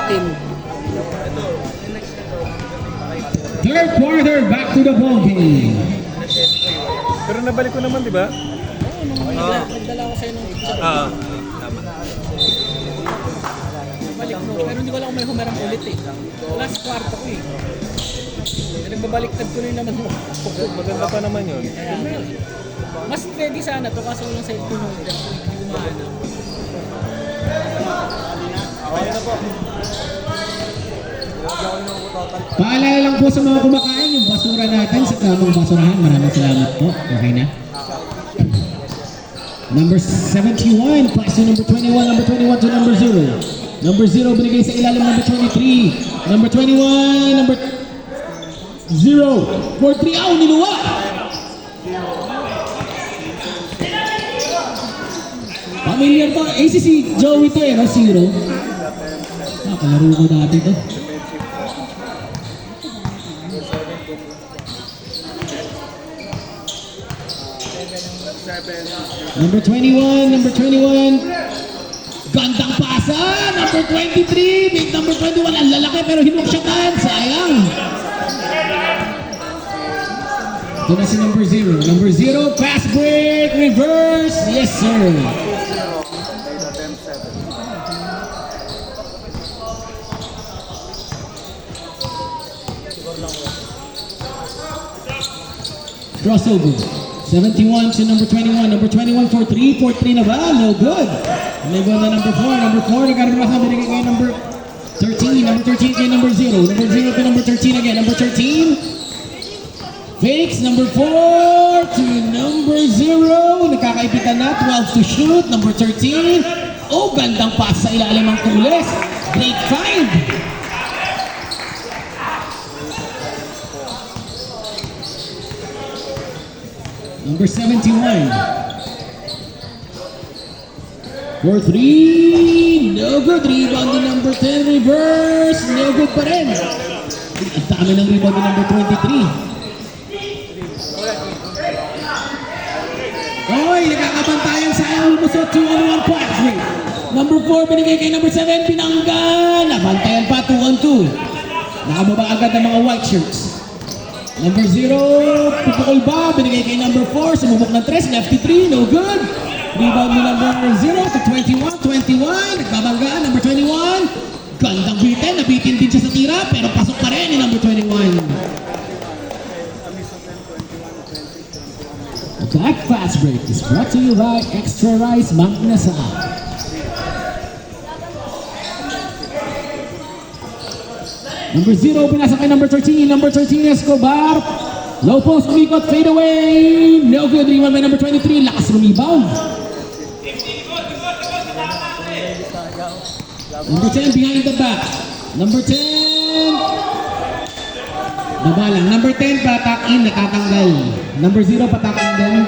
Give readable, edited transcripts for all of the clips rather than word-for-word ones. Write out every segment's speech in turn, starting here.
team. Third quarter, back to the ball game. Pero nabalik ko naman, di ba? Nagdala ko sa'yo ng picture. Tama. Balik mo. Pero hindi ko alam kung may humarang ulit eh. Last kwarto ko eh. Nagbabaliktad ko na yung naman mo. Maganda pa naman yun. Mas ready sana to kaso walang cellphone holder. Hindi umahanap. Paalala lang po sa mga kumakain, yung basura natin sa tamang basurahan. Maraming salamat po. Okay na? Number 71, pass to number 21, number 21 to number 0. Number 0 binigay sa ilalim number 23. Number 21, number 0. 4-3, niluwa! Familiar to. ACC Joey to eh, no? 0. Kalaro ko dati to. Number 21, number 21. Gandang pasa, number 23. Big number 21, ang lalaki pero hinuksyatan. Sayang. Ito na si number 0. Number 0, pass break, reverse. Yes, sir. Crossover. 71 to number 21. Number 21 for 3. For 3 na ba? No good. Nego na number 4. Number 4. Nagkaroon na binigay kay number 13. Number 13 kay number 0. Number 0 to number 13 again. Number 13. Fakes. Number 4 to number 0. Nagkakaipitan na. 12 to shoot. Number 13. Oh, gandang pass sa ilalim ang tulis. Grade 5. Number 71. For 3. No good. Rebound to number 10. Reverse. No good pa rin. Ang dami ng rebound to number 23. Oy, nagkakabantayan sa Ulmusot 2-on-1 pass break. Number 4 binigay kay number 7. Pinanggan. Nabantayan pa 2-on-2. Nakababa agad ng mga white shirts. Number 0, pupukol ba? Binigay kay number 4, sumubok ng 3, lefty 3, no good. Rebound ni number 0 to 21, nagbabanggaan, number 21. Gandang bitin, nabitin din siya sa tira, pero pasok pa rin ni number 21. That fast break is brought to you by Extra Rice Mang Inasal. Number 0, pinasa kay number 13. Number 13, Escobar. Low post, umikot, fade away. No good. Rebound by number 23. Lakas rebound. Number 10, behind the back. Number 10. Baba lang. Number 10, patak in, natatanggal. Number 0, patak in din.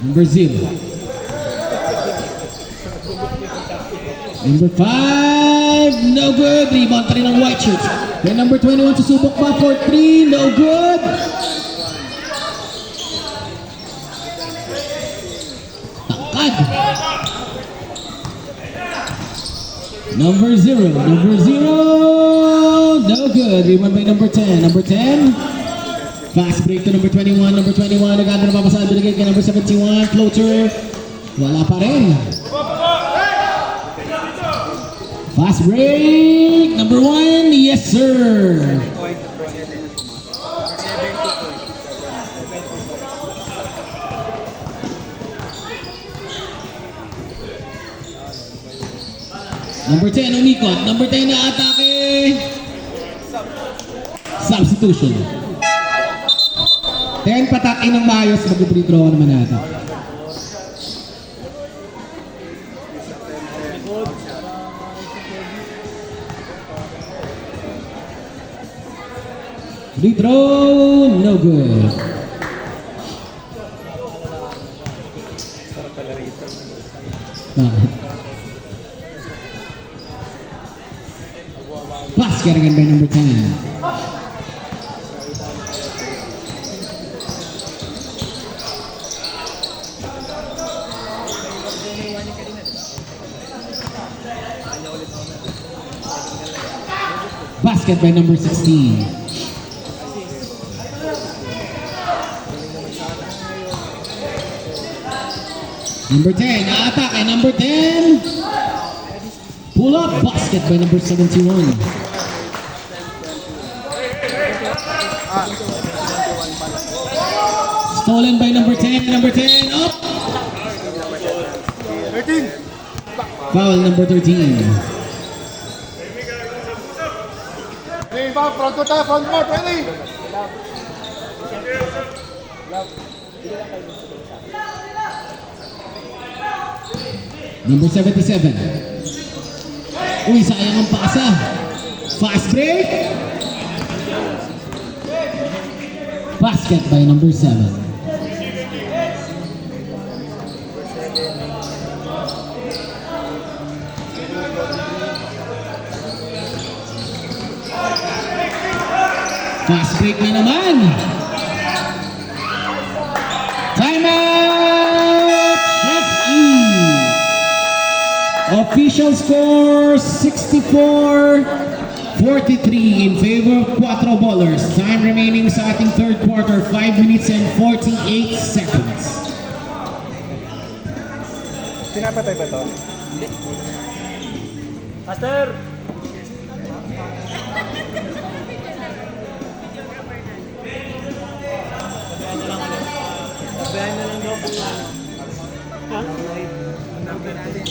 Number 0. Number 5, no good. Rebound pa rin ang white shirts. Then number 21, susubok pa for 3, no good. Tangkad. Number 0, no good. Rebound by number 10. Number 10. Fast break to number 21. Number 21, naganda na papasaan. Binigay kay number 71. Floater. Wala pa rin. Fast break. Number 1. Yes, sir. Number 10, umikot. Number 10 na atake. Substitution. 10 patakin ng maayos, mag-free throw naman natin. Free throw, no good. Pass carried by number 10. Basket by number 16. Number 10, attack and number 10. Pull up basket by number 71. Stolen by number 10. Number 10 up. 13. Foul number 13. Hey, back, front to tayo, front court, ready? Number 77. Uy, sayang ang pasa. Fast break. Basket by number 7. Fast break na naman. Timeout! Chef E. Official score 64-43 in favor of Cuatro Ballers. Time remaining sa ating third quarter, 5 minutes and 48 seconds. Pinapatay ba to? Master! Bayan na lang daw po. Ha? Number natin.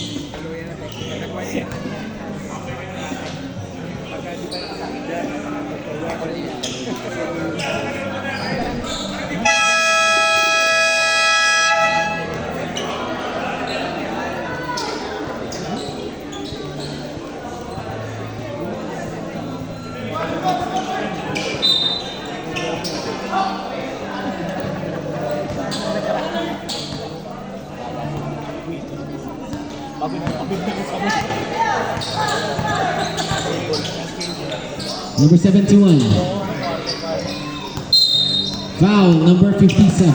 Number 71. Foul number 57.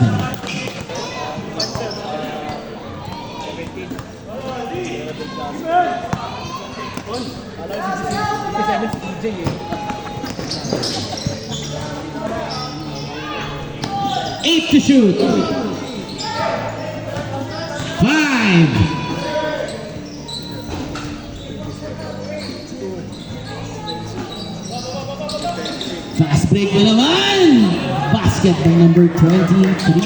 Eight to shoot. 5. Fast break na naman. Basket by number 23.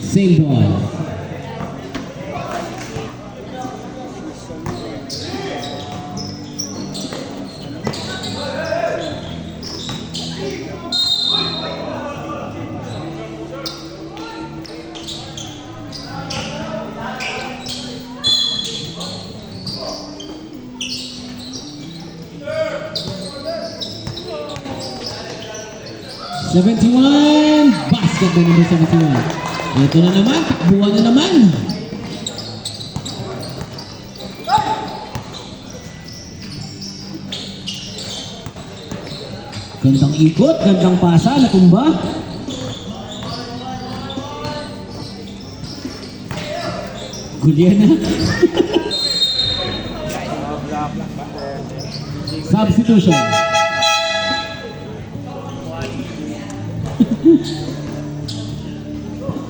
Same ball. #71, basket by number 71. Ito na naman, takbuhan na naman. Gandang ikot, gandang pasa, natumba. Gulyan na. Substitution.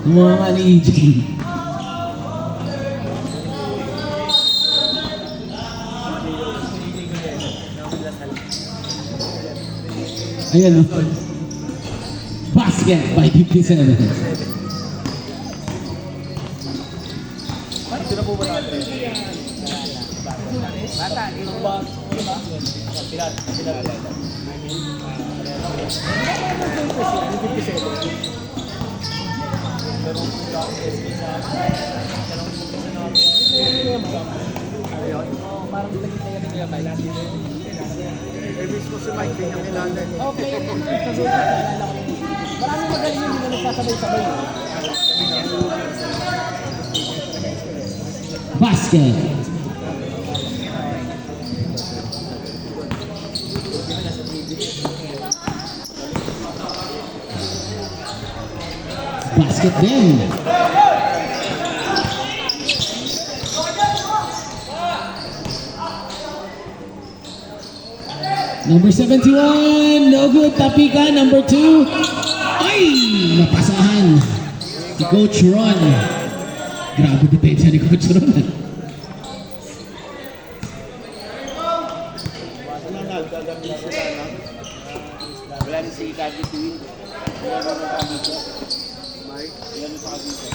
Mga ni EJ. Ayan o. Basket by 57. Sino po ba natin? Bata, yung ba? Pilar. Ibig mo si Mike, yung kailangan. Okay, maraming magaling yung hindi na nagsasabay-sabay. Basket. Basket din. Number 71, no good. Tapika, number 2. Ay! Napasahan. Si Coach Ron. Grabe depensa ni Coach Ron. Wala na si Kagi Tuwin. Wala na sa kabito. Mike, wala na sa kabito.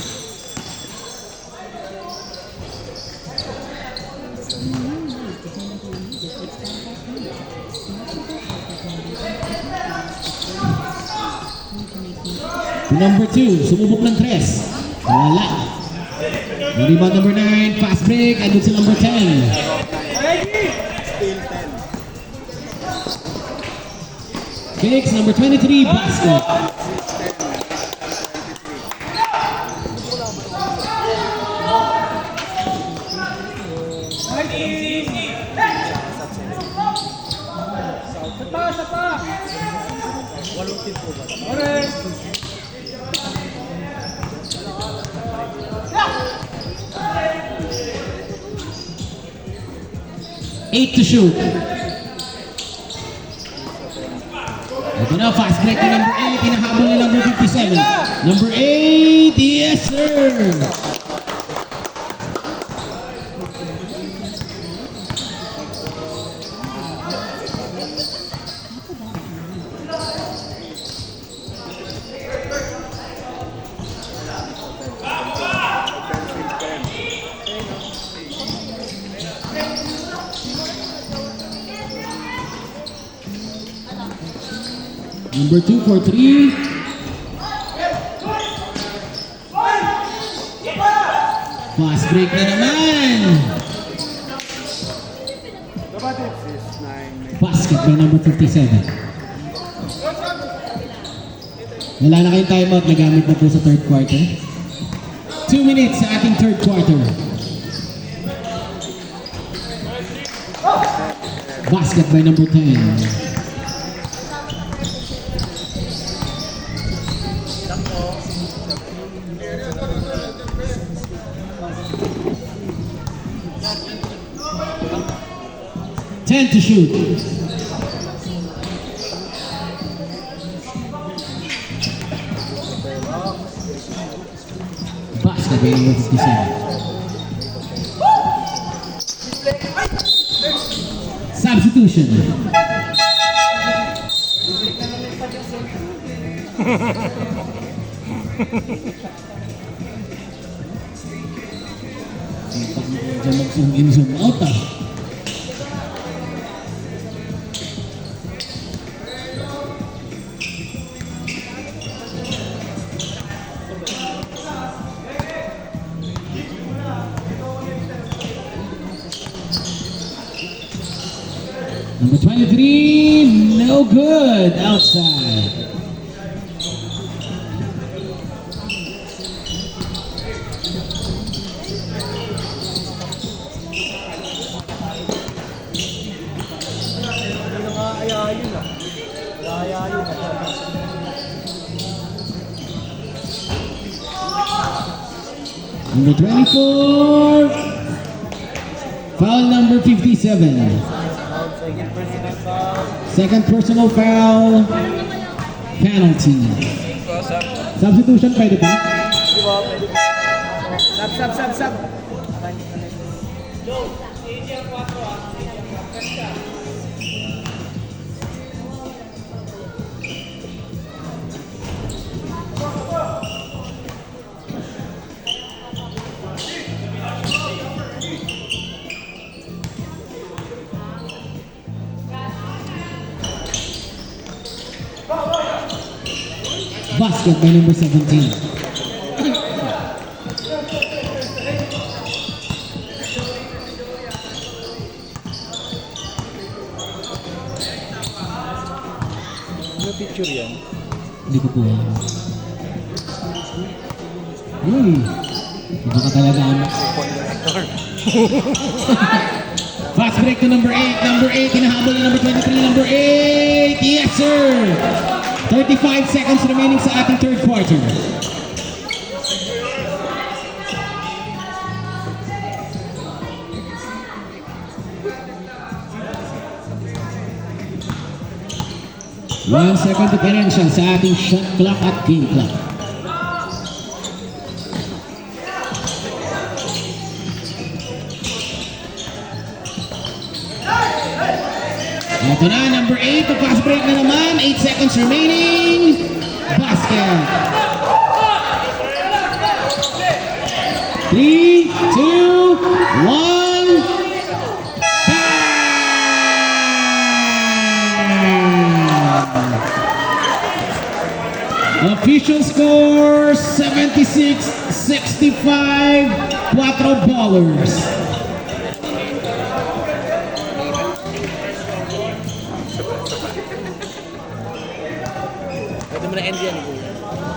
Number 2, sumubok ng 3. Wala. Rebound number 9, fast break. Andun si number 10. Still 10. Kicks, number 23, basket. Sa pa! Walong team po ba? Orange! 8 to shoot. Ito na, fast break ni number 8. Hinahabol ni number 57. Number 8, yes sir! Number 2 for 3. Fast break na naman. Basket by number 57. Wala na kayong timeout. Nagamit na po sa third quarter. 2 minutes sa ating third quarter. Basket by number 10. To shoot. Basket by number 57. Substitution. Diyan mag-zoom out ah. Number 23, no good, outside. Number 24, foul number 57. Second personal foul, penalty. Substitution pwede pa? Sab. Basket by number 17. Ano picture yan? Hindi ko po alam. Uy! Iba ka talaga ano. Fast break to number 8. Number 8, hinahabol ni number 23. Number 8, yes sir! 35 seconds remaining sa ating third quarter. 1 second differential sa ating shot clock at game clock. Ito na, number 8, the fast break na naman, 8 seconds remaining. Basket. 3, 2, 1. Official score 76-65, 4 ballers. Pwede mo na end yan.